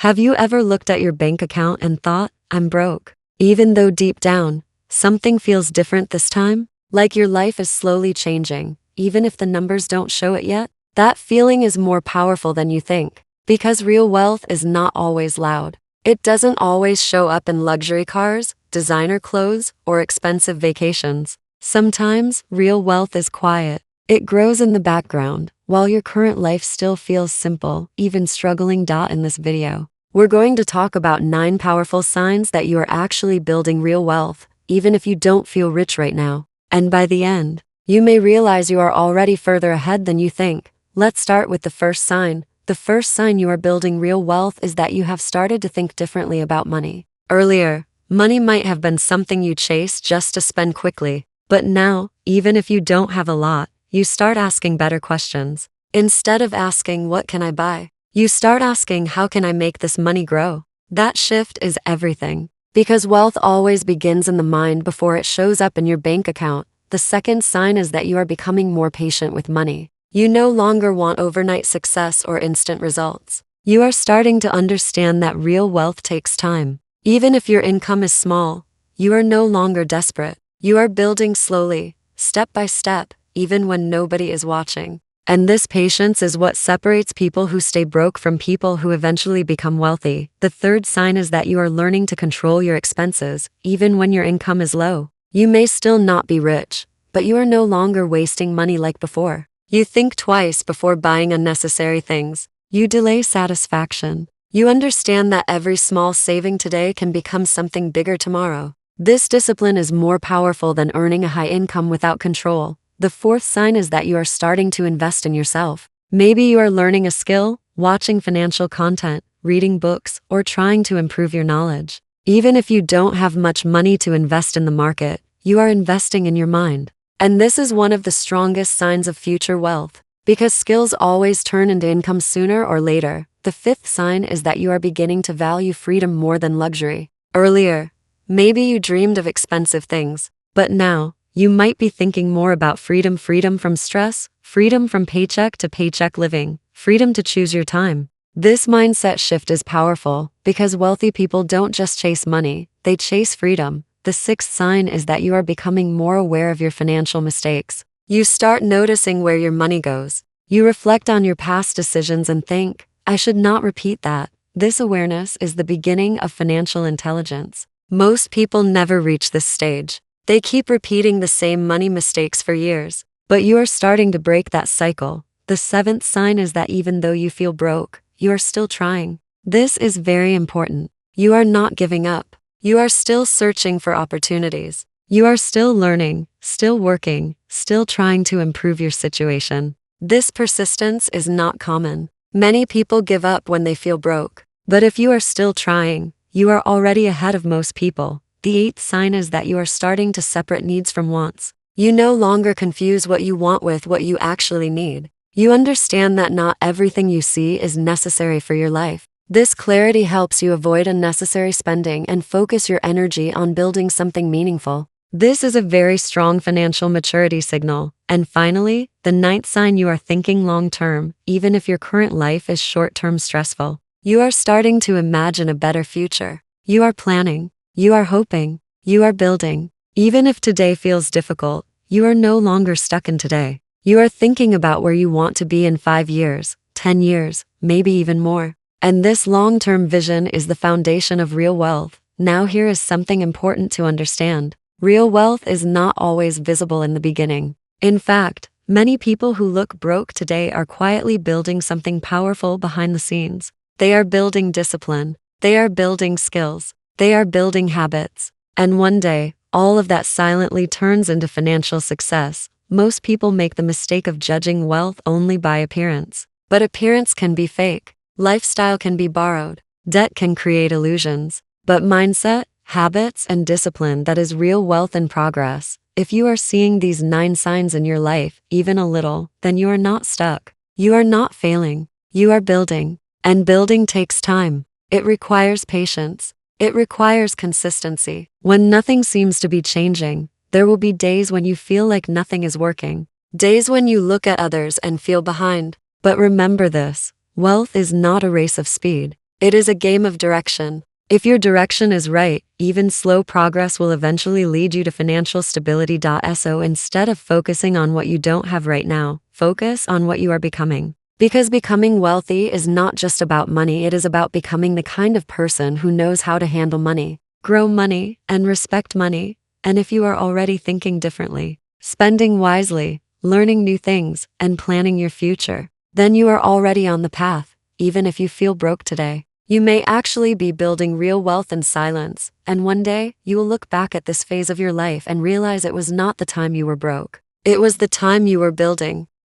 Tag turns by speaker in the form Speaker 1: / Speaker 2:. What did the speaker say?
Speaker 1: Have you ever looked at your bank account and thought, I'm broke? Even though deep down, something feels different this time? Like your life is slowly changing, even if the numbers don't show it yet? That feeling is more powerful than you think. Because real wealth is not always loud. It doesn't always show up in luxury cars, designer clothes, or expensive vacations. Sometimes, real wealth is quiet. It grows in the background, while your current life still feels simple, even struggling. In this video, we're going to talk about 9 powerful signs that you are actually building real wealth, even if you don't feel rich right now. And by the end, you may realize you are already further ahead than you think. Let's start with the first sign. The first sign you are building real wealth is that you have started to think differently about money. Earlier, money might have been something you chased just to spend quickly. But now, even if you don't have a lot, you start asking better questions. Instead of asking, what can I buy? You start asking, how can I make this money grow? That shift is everything. Because wealth always begins in the mind before it shows up in your bank account. The second sign is that you are becoming more patient with money. You no longer want overnight success or instant results. You are starting to understand that real wealth takes time. Even if your income is small, you are no longer desperate. You are building slowly, step by step, even when nobody is watching. And this patience is what separates people who stay broke from people who eventually become wealthy. The third sign is that you are learning to control your expenses, even when your income is low. You may still not be rich, but you are no longer wasting money like before. You think twice before buying unnecessary things. You delay satisfaction. You understand that every small saving today can become something bigger tomorrow. This discipline is more powerful than earning a high income without control. The fourth sign is that you are starting to invest in yourself. Maybe you are learning a skill, watching financial content, reading books, or trying to improve your knowledge. Even if you don't have much money to invest in the market, you are investing in your mind. And this is one of the strongest signs of future wealth, because skills always turn into income sooner or later. The fifth sign is that you are beginning to value freedom more than luxury. Earlier, maybe you dreamed of expensive things, but now, you might be thinking more about freedom from stress, freedom from paycheck to paycheck living, freedom to choose your time. This mindset shift is powerful because wealthy people don't just chase money, they chase freedom. The sixth sign is that you are becoming more aware of your financial mistakes. You start noticing where your money goes. You reflect on your past decisions and think, I should not repeat that. This awareness is the beginning of financial intelligence. Most people never reach this stage. They keep repeating the same money mistakes for years, but you are starting to break that cycle. The seventh sign is that even though you feel broke, you are still trying. This is very important. You are not giving up. You are still searching for opportunities. You are still learning, still working, still trying to improve your situation. This persistence is not common. Many people give up when they feel broke. But if you are still trying, you are already ahead of most people. The eighth sign is that you are starting to separate needs from wants. You no longer confuse what you want with what you actually need. You understand that not everything you see is necessary for your life. This clarity helps you avoid unnecessary spending and focus your energy on building something meaningful. This is a very strong financial maturity signal. And finally, the ninth sign, you are thinking long-term, even if your current life is short-term stressful. You are starting to imagine a better future. You are planning. You are hoping. You are building. Even if today feels difficult, you are no longer stuck in today. You are thinking about where you want to be in 5 years, 10 years, maybe even more. And this long-term vision is the foundation of real wealth. Now here is something important to understand. Real wealth is not always visible in the beginning. In fact, many people who look broke today are quietly building something powerful behind the scenes. They are building discipline. They are building skills. They are building habits. And one day, all of that silently turns into financial success. Most people make the mistake of judging wealth only by appearance. But appearance can be fake. Lifestyle can be borrowed. Debt can create illusions. But mindset, habits, and discipline, that is real wealth in progress. If you are seeing these 9 signs in your life, even a little, then you are not stuck. You are not failing. You are building. And building takes time. It requires patience. It requires consistency. When nothing seems to be changing, there will be days when you feel like nothing is working. Days when you look at others and feel behind. But remember this, wealth is not a race of speed. It is a game of direction. If your direction is right, even slow progress will eventually lead you to financial stability. So instead of focusing on what you don't have right now, focus on what you are becoming. Because becoming wealthy is not just about money, it is about becoming the kind of person who knows how to handle money, grow money, and respect money. And if you are already thinking differently, spending wisely, learning new things, and planning your future, then you are already on the path. Even if you feel broke today, you may actually be building real wealth in silence, and one day, you will look back at this phase of your life and realize it was not the time you were broke. It was the time you were building.